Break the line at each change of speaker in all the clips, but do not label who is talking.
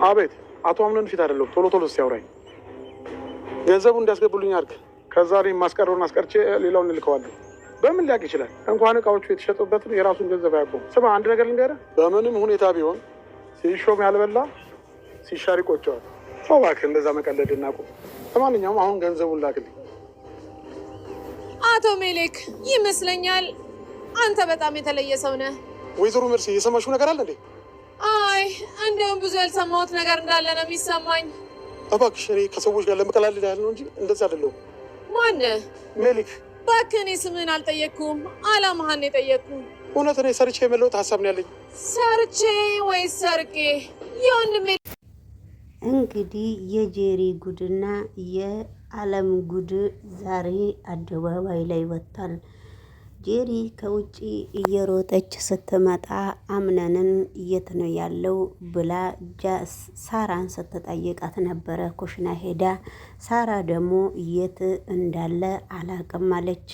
አቤት አቶ አምነን ፊት አይደለም። ቶሎ ቶሎ ሲያወራኝ ገንዘቡ እንዲያስገቡልኝ አድርግ። ከዛ ማስቀረውን አስቀርቼ ሌላውን እልከዋለሁ። በምን ሊያውቅ ይችላል? እንኳን እቃዎቹ የተሸጡበትን የራሱን ገንዘብ አያውቀውም። ስማ አንድ ነገር ልንገርህ፣ በምንም ሁኔታ ቢሆን ሲሾም ያልበላ ሲሻር ይቆጨዋል። ሰው እባክህ እንደዛ መቀለድ እናቁም። ለማንኛውም አሁን ገንዘቡን ላክልኝ።
አቶ ሜሌክ ይመስለኛል አንተ በጣም የተለየ ሰው ነህ።
ወይዘሮ መርሲ የሰማሽው ነገር አለ እንዴ?
አይ እንደውም ብዙ ያልሰማሁት ነገር እንዳለ ነው የሚሰማኝ።
እባክሽ እኔ ከሰዎች ጋር ለመቀላለድ ያህል ነው እንጂ እንደዛ አይደለሁም።
ማነህ?
ሜሊክ።
እባክህ እኔ ስምህን አልጠየቅኩም፣ አላማህን የጠየቅኩህ።
እውነት እኔ ሰርቼ የመለወጥ ሀሳብ ነው ያለኝ።
ሰርቼ ወይስ ሰርቄ? የወንድሜ
እንግዲህ የጄሪ ጉድና የዓለም ጉድ ዛሬ አደባባይ ላይ ወጥቷል። ጄሪ ከውጪ እየሮጠች ስትመጣ አምነንን የት ነው ያለው ብላ ሳራን ስትጠይቃት ነበረ። ኩሽና ሄዳ ሳራ ደግሞ የት እንዳለ አላቅም አለች።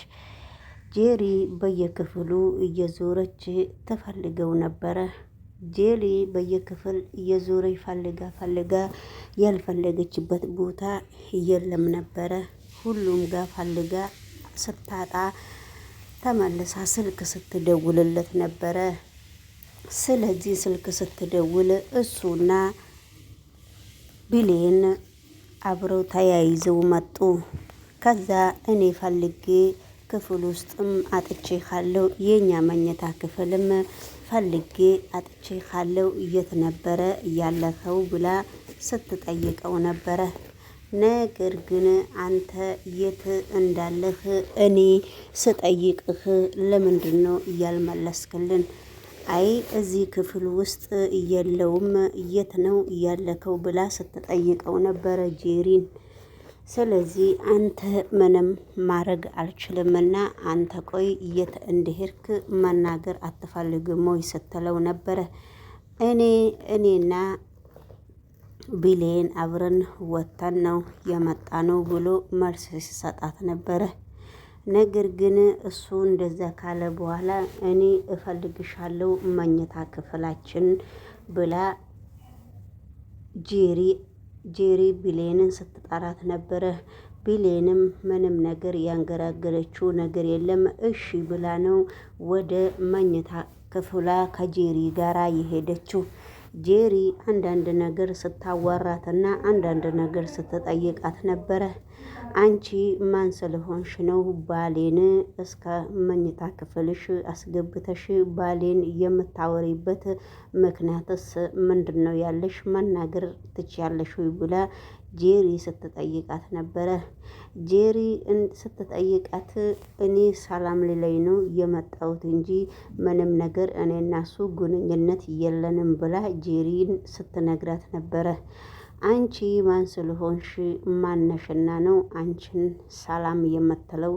ጄሪ በየክፍሉ እየዞረች ትፈልገው ነበረ። ጄሪ በየክፍል እየዞረች ፈልጋ ያልፈለገችበት ቦታ የለም ነበረ። ሁሉም ጋር ፈልጋ ስታጣ ተመልሳ ስልክ ስትደውልለት ነበረ። ስለዚህ ስልክ ስትደውል እሱና ቢሌን አብረው ተያይዘው መጡ። ከዛ እኔ ፈልጌ ክፍል ውስጥም አጥቼ ካለው የኛ መኝታ ክፍልም ፈልጌ አጥቼ ካለው የት ነበረ ያለኸው ብላ ስትጠይቀው ነበረ። ነገር ግን አንተ የት እንዳለህ እኔ ስጠይቅህ ለምንድን ነው እያልመለስክልን? አይ እዚህ ክፍል ውስጥ የለውም የት ነው ያለከው ብላ ስትጠይቀው ነበረ ጄሪን። ስለዚህ አንተ ምንም ማድረግ አልችልምና አንተ ቆይ የት እንደሄድክ መናገር አትፈልግም ወይ ስትለው ነበረ። እኔና ቢሌን አብረን ወተን ነው የመጣ ነው ብሎ መልስ ሲሰጣት ነበረ። ነገር ግን እሱ እንደዛ ካለ በኋላ እኔ እፈልግሻለሁ መኝታ ክፍላችን ብላ ጄሪ ቢሌንን ስትጠራት ነበረ። ቢሌንም ምንም ነገር ያንገራገረችው ነገር የለም። እሺ ብላ ነው ወደ መኝታ ክፍላ ከጄሪ ጋራ የሄደችው። ጄሪ አንዳንድ ነገር ስታዋራትና አንዳንድ ነገር ስትጠይቃት ነበረ። አንቺ ማን ስለሆንሽ ነው ባሌን እስከ መኝታ ክፍልሽ አስገብተሽ ባሌን የምታወሪበት ምክንያትስ ምንድን ነው ያለሽ? መናገር ትችያለሽ ወይ ብላ ጄሪ ስትጠይቃት ነበረ። ጄሪ ስትጠይቃት እኔ ሰላም ልለኝ ነው የመጣሁት እንጂ ምንም ነገር እኔና እሱ ግንኙነት የለንም ብላ ጄሪን ስትነግራት ነበረ። አንቺ ማን ስለሆንሽ ማነሽና ነው አንቺን ሰላም የምትለው?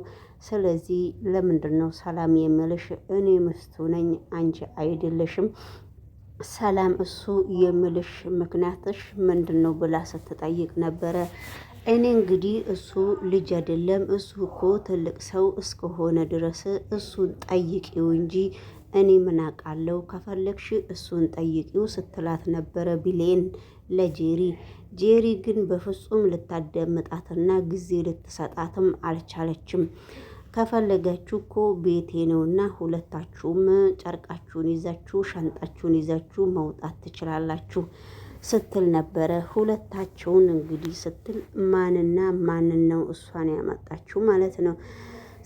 ስለዚህ ለምንድን ነው ሰላም የምልሽ? እኔ ምስቱ ነኝ፣ አንቺ አይደለሽም። ሰላም እሱ የምልሽ ምክንያትሽ ምንድን ነው ብላ ስትጠይቅ ነበረ። እኔ እንግዲህ እሱ ልጅ አይደለም፣ እሱ እኮ ትልቅ ሰው እስከሆነ ድረስ እሱን ጠይቂው እንጂ እኔ ምን አውቃለሁ፣ ከፈለግሽ እሱን ጠይቂው ስትላት ነበረ ቢሌን ለጄሪ። ጄሪ ግን በፍጹም ልታዳምጣትና ጊዜ ልትሰጣትም አልቻለችም። ከፈለጋችሁ እኮ ቤቴ ነውና ሁለታችሁም ጨርቃችሁን ይዛችሁ ሻንጣችሁን ይዛችሁ መውጣት ትችላላችሁ ስትል ነበረ። ሁለታቸውን እንግዲህ ስትል ማንና ማንን ነው እሷን ያመጣችሁ ማለት ነው።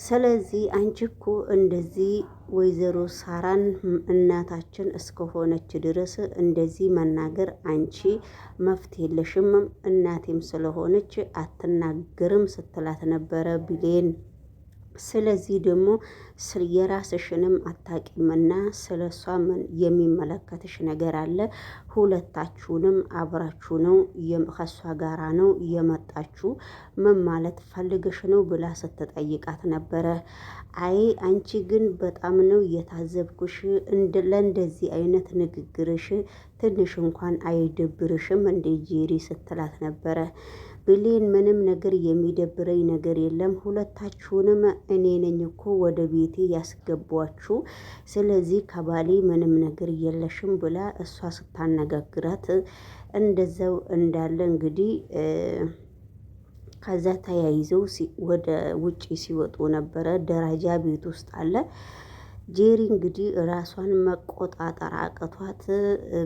ስለዚህ አንቺ እኮ እንደዚህ ወይዘሮ ሳራን እናታችን እስከሆነች ድረስ እንደዚህ መናገር አንቺ መፍት የለሽም፣ እናቴም ስለሆነች አትናገርም ስትላት ነበረ ቢሌን። ስለዚህ ደግሞ የራስሽንም አታቂምና ስለ እሷ ምን የሚመለከትሽ ነገር አለ? ሁለታችሁንም አብራችሁ ነው ከእሷ ጋራ ነው የመጣችሁ፣ ምን ማለት ፈልገሽ ነው ብላ ስትጠይቃት ነበረ። አይ አንቺ ግን በጣም ነው የታዘብኩሽ፣ ለእንደዚህ አይነት ንግግርሽ ትንሽ እንኳን አይደብርሽም እንደ ጄሪ ስትላት ነበረ። ብሌን ምንም ነገር የሚደብረኝ ነገር የለም። ሁለታችሁንም እኔ ነኝ እኮ ወደ ቤቴ ያስገቧችሁ። ስለዚህ ከባሌ ምንም ነገር የለሽም ብላ እሷ ስታነጋግራት እንደዛው እንዳለ እንግዲህ ከዛ ተያይዘው ወደ ውጪ ሲወጡ ነበረ። ደረጃ ቤት ውስጥ አለ። ጄሪ እንግዲህ ራሷን መቆጣጠር አቅቷት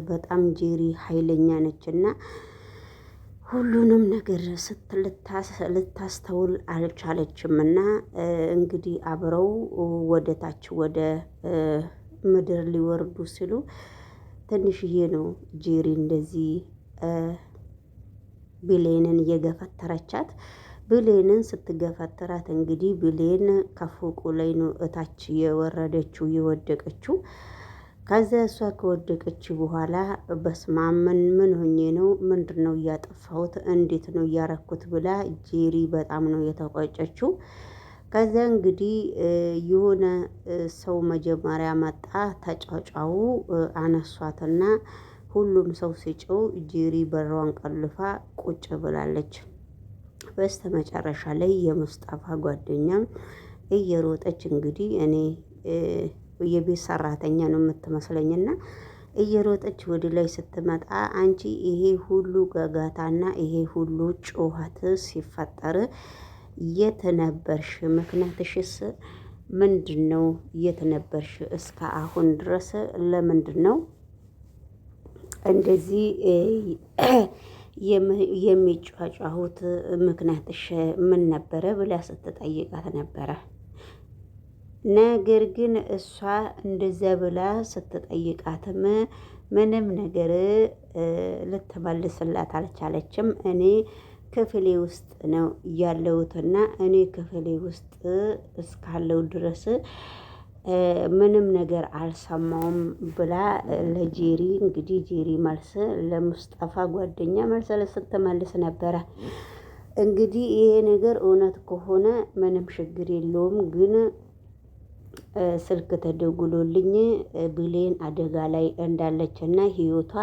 በጣም ጄሪ ኃይለኛ ነችና ሁሉንም ነገር ልታስተውል አልቻለችምና እንግዲህ አብረው ወደ ታች ወደ ምድር ሊወርዱ ሲሉ ትንሽዬ ነው ጄሪ እንደዚህ ብሌንን እየገፈተረቻት። ብሌንን ስትገፈትራት እንግዲህ ብሌን ከፎቁ ላይ ነው እታች የወረደችው የወደቀችው። ከዛ እሷ ከወደቀች በኋላ በስማም ምን ሆኜ ነው ምንድነው እያጠፋሁት እንዴት ነው እያረኩት ብላ ጄሪ በጣም ነው የተቆጨችው። ከዛ እንግዲህ የሆነ ሰው መጀመሪያ መጣ ተጫጫው አነሷትና ሁሉም ሰው ሲጮው ጄሪ በሯን ቀልፋ ቁጭ ብላለች። በስተመጨረሻ ላይ የሙስጠፋ ጓደኛም እየሮጠች እንግዲህ እኔ የቤት ሰራተኛ ነው የምትመስለኝና እየሮጠች ወደ ላይ ስትመጣ አንቺ ይሄ ሁሉ ጋጋታና ይሄ ሁሉ ጩኸት ሲፈጠር የት ነበርሽ? ምክንያትሽስ ምንድነው? የት ነበርሽ እስከ አሁን ድረስ? ለምንድነው እንደዚህ የሚጫጫሁት? ምክንያትሽ ምን ነበረ ብላ ስትጠይቃት ነበረ። ነገር ግን እሷ እንደዛ ብላ ስትጠይቃትም ምንም ነገር ልትመልስላት አልቻለችም። እኔ ክፍሌ ውስጥ ነው ያለሁትና እኔ ክፍሌ ውስጥ እስካለው ድረስ ምንም ነገር አልሰማውም ብላ ለጄሪ እንግዲህ ጄሪ መልስ ለሙስጠፋ ጓደኛ መልስ ስትመልስ ነበረ። እንግዲህ ይሄ ነገር እውነት ከሆነ ምንም ችግር የለውም ግን ስልክ ተደውሎልኝ ብሌን አደጋ ላይ እንዳለችና ህይወቷ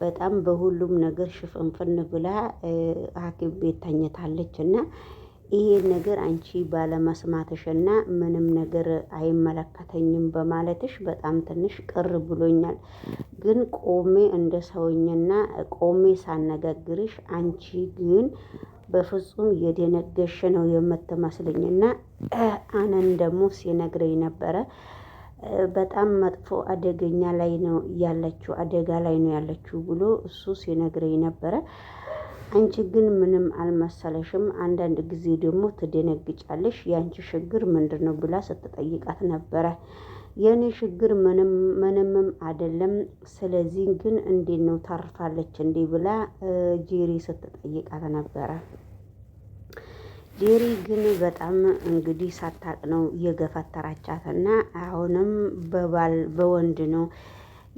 በጣም በሁሉም ነገር ሽፍንፍን ብላ ሐኪም ቤት ተኝታለችና ይሄን ነገር አንቺ ባለመስማትሽና ምንም ነገር አይመለከተኝም በማለትሽ በጣም ትንሽ ቅር ብሎኛል። ግን ቆሜ እንደ ሰውኝና ቆሜ ሳነጋግርሽ አንቺ ግን በፍጹም የደነገሽ ነው የምትመስለኝና አነን ደግሞ ሲነግረኝ ነበረ በጣም መጥፎ አደገኛ ላይ ነው ያለችው አደጋ ላይ ነው ያለችው ብሎ እሱ ሲነግረኝ ነበረ። አንቺ ግን ምንም አልመሰለሽም፣ አንዳንድ ጊዜ ደግሞ ትደነግጫለሽ፣ ያንቺ ችግር ምንድነው ብላ ስትጠይቃት ነበረ። የኔ ችግር ምንምም አይደለም፣ ስለዚህ ግን እንዴት ነው ታርፋለች እንዴ ብላ ጄሪ ስትጠይቃት ነበረ። ጄሪ ግን በጣም እንግዲህ ሳታቅ ነው የገፈተራቻትና አሁንም በወንድ ነው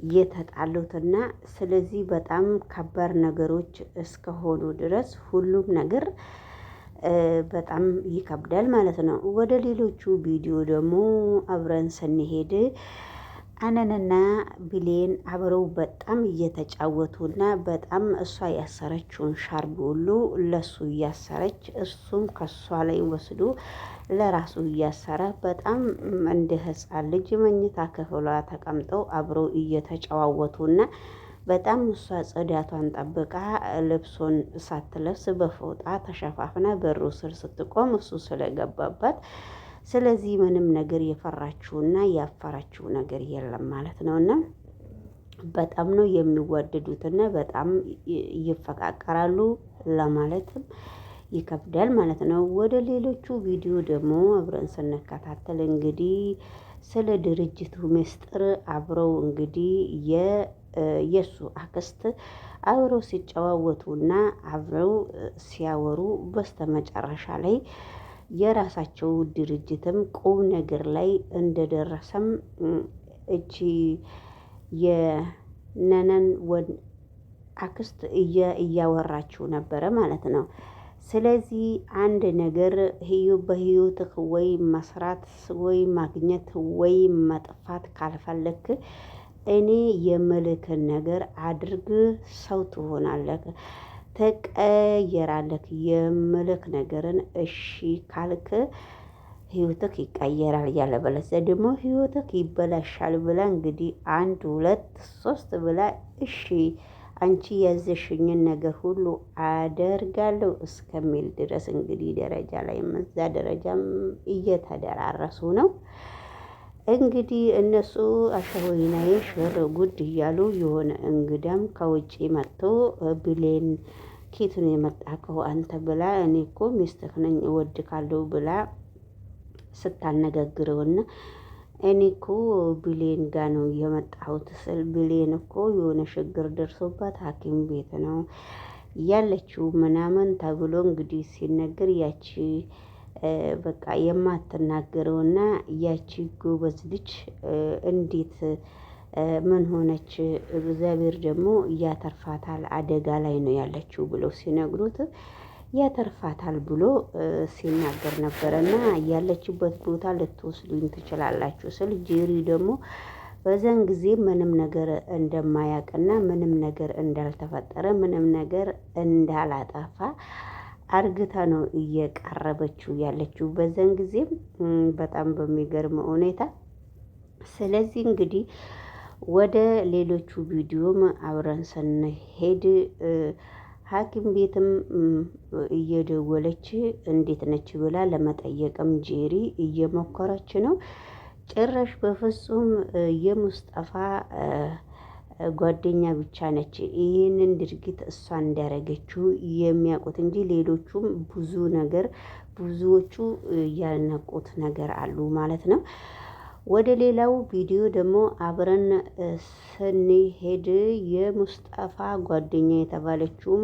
የተጣሉትና ስለዚህ በጣም ከባድ ነገሮች እስከሆኑ ድረስ ሁሉም ነገር በጣም ይከብዳል ማለት ነው። ወደ ሌሎቹ ቪዲዮ ደግሞ አብረን ስንሄድ አነንና ብሌን አብረው በጣም እየተጫወቱና በጣም እሷ ያሰረችውን ሻርብ ሁሉ ለሱ እያሰረች እሱም ከሷ ላይ ወስዶ ለራሱ እያሰረ በጣም እንደ ሕፃን ልጅ መኝታ ክፍሏ ተቀምጠው አብረው እየተጨዋወቱና በጣም እሷ ጽዳቷን ጠብቃ ልብሱን ሳትለብስ በፎጣ ተሸፋፍና በሩ ስር ስትቆም እሱ ስለገባባት ስለዚህ ምንም ነገር የፈራችውና ያፈራችው ነገር የለም ማለት ነውና በጣም ነው የሚዋደዱትና በጣም ይፈቃቀራሉ ለማለትም ይከብዳል ማለት ነው። ወደ ሌሎቹ ቪዲዮ ደግሞ አብረን ስንከታተል እንግዲህ ስለ ድርጅቱ ምስጢር አብረው እንግዲህ የሱ አክስት አብረው ሲጨዋወቱና አብረው ሲያወሩ በስተመጨረሻ ላይ የራሳቸው ድርጅትም ቁም ነገር ላይ እንደደረሰም እቺ የነነን አክስት እያወራችው ነበረ ማለት ነው። ስለዚህ አንድ ነገር በህይወትህ ወይ መስራት ወይ ማግኘት ወይ መጥፋት ካልፈለክ እኔ የምልክን ነገር አድርግ፣ ሰው ትሆናለህ። ትቀየራለህ። የምልክ ነገርን እሺ ካልክ ህይወትህ ይቀየራል፣ ያለበለዚያ ደግሞ ህይወትህ ይበላሻል ብላ እንግዲህ 1 2 3 ብላ እሺ አንቺ ያዘሽኝን ነገር ሁሉ አደርጋለሁ እስከሚል ድረስ እንግዲህ ደረጃ ላይ እዛ ደረጃም እየተደራረሱ ነው። እንግዲህ እነሱ አሸወይናዬ ሽር ጉድ እያሉ የሆነ እንግዳም ከውጪ መጥቶ ብሌን ኬቱን የመጣከው አንተ ብላ እኔ እኮ ሚስትህ ነኝ እወድካለሁ ብላ ስታነጋግረውና እኔ እኮ ብሌን ጋር ነው የመጣሁት ስል ብሌን እኮ የሆነ ችግር ደርሶባት ሐኪም ቤት ነው ያለችው ምናምን ተብሎ እንግዲህ ሲነገር ያቺ በቃ የማትናገረውና ያቺ ጎበዝ ልጅ እንዴት ምን ሆነች? እግዚአብሔር ደግሞ ያተርፋታል፣ አደጋ ላይ ነው ያለችው ብለው ሲነግሩት ያተርፋታል ብሎ ሲናገር ነበረና ያለችበት ቦታ ልትወስዱኝ ትችላላችሁ ስል ጄሪ ደግሞ በዛን ጊዜ ምንም ነገር እንደማያውቅና ምንም ነገር እንዳልተፈጠረ ምንም ነገር እንዳላጠፋ አርግታ ነው እየቀረበችው ያለችው በዛን ጊዜም በጣም በሚገርም ሁኔታ። ስለዚህ እንግዲህ ወደ ሌሎቹ ቪዲዮም አብረን ስንሄድ ሐኪም ቤትም እየደወለች እንዴት ነች ብላ ለመጠየቅም ጄሪ እየሞከረች ነው። ጭራሽ በፍጹም የሙስጠፋ ጓደኛ ብቻ ነች ይህንን ድርጊት እሷ እንዳረገችው የሚያውቁት እንጂ ሌሎቹም ብዙዎቹ ያልነቁት ነገር አሉ ማለት ነው። ወደ ሌላው ቪዲዮ ደግሞ አብረን ስንሄድ የሙስጠፋ ጓደኛ የተባለችውም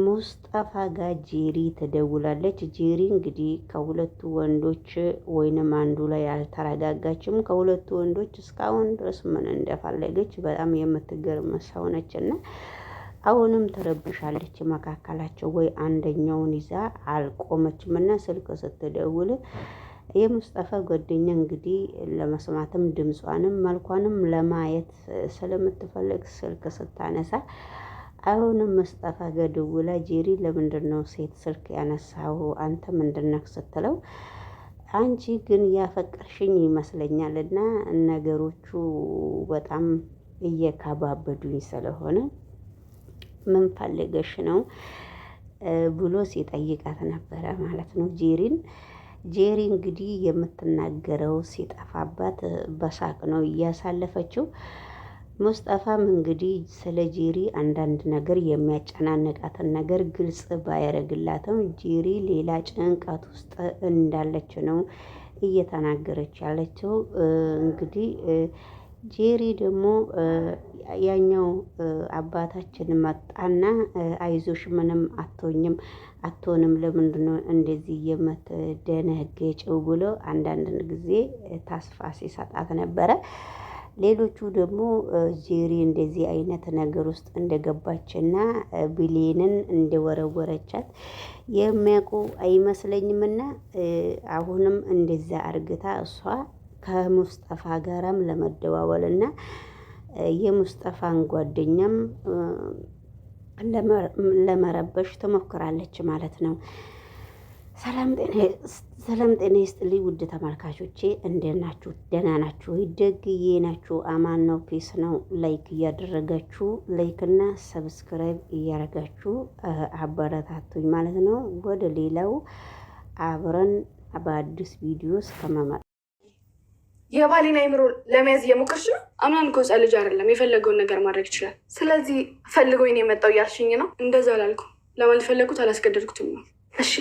ሙስጠፋ ጋር ጄሪ ትደውላለች። ጄሪ እንግዲህ ከሁለቱ ወንዶች ወይንም አንዱ ላይ አልተረጋጋችም። ከሁለቱ ወንዶች እስካሁን ድረስ ምን እንደፈለገች በጣም የምትገርም ሰው ነችና አሁንም ትረብሻለች መካከላቸው ወይ አንደኛውን ይዛ አልቆመችምና ስልክ ስትደውል የሙስጠፋ ጓደኛ እንግዲህ ለመስማትም ድምጿንም መልኳንም ለማየት ስለምትፈልግ ስልክ ስታነሳ አሁንም ሙስጠፋ ጋር ደውላ ጄሪ ለምንድነው ሴት ስልክ ያነሳው አንተ ምንድነው ስትለው አንቺ ግን ያፈቀርሽኝ ይመስለኛልና ነገሮቹ በጣም እየካባበዱኝ ስለሆነ ምን ፈልገሽ ነው ብሎ ሲጠይቃት ነበረ ማለት ነው ጄሪን። ጄሪ እንግዲህ የምትናገረው ሲጠፋባት በሳቅ ነው እያሳለፈችው። ሙስጠፋም እንግዲህ ስለ ጄሪ አንዳንድ ነገር የሚያጨናንቃትን ነገር ግልጽ ባያደርግላትም ጄሪ ሌላ ጭንቀት ውስጥ እንዳለች ነው እየተናገረች ያለችው። እንግዲህ ጄሪ ደግሞ ያኛው አባታችን መጣና አይዞሽ ምንም አትሆንም ለምንድነው እንደዚህ የምትደነገጨው ብሎ አንዳንድ ጊዜ ተስፋ ሲሰጣት ነበረ። ሌሎቹ ደግሞ ጄሪ እንደዚህ አይነት ነገር ውስጥ እንደገባችና ብሌንን እንደወረወረቻት የሚያውቁ አይመስለኝምና አሁንም እንደዛ አርግታ እሷ ከሙስጠፋ ጋራም ለመደዋወልና የሙስጠፋን ጓደኛም ለመረበሽ ትሞክራለች ማለት ነው። ሰላም ጤና ይስጥልኝ ውድ ተመልካቾቼ እንዴት ናችሁ? ደህና ናችሁ? ደግዬ ናችሁ? አማን ነው? ፒስ ነው? ላይክ እያደረጋችሁ ላይክና ሰብስክራይብ እያደረጋችሁ አበረታቱኝ ማለት ነው። ወደ ሌላው አብረን በአዲስ ቪዲዮ እስከመመጣ
የባሌን አይምሮ ለመያዝ እየሞከርሽ ነው። አምናን እኮ ሕፃን ልጅ አይደለም፣ የፈለገውን ነገር ማድረግ ይችላል። ስለዚህ ፈልጎኝ ነው የመጣው እያልሽኝ ነው? እንደዛ አላልኩም። ለማለት ፈለጉት አላስገደድኩትም ነው። እሺ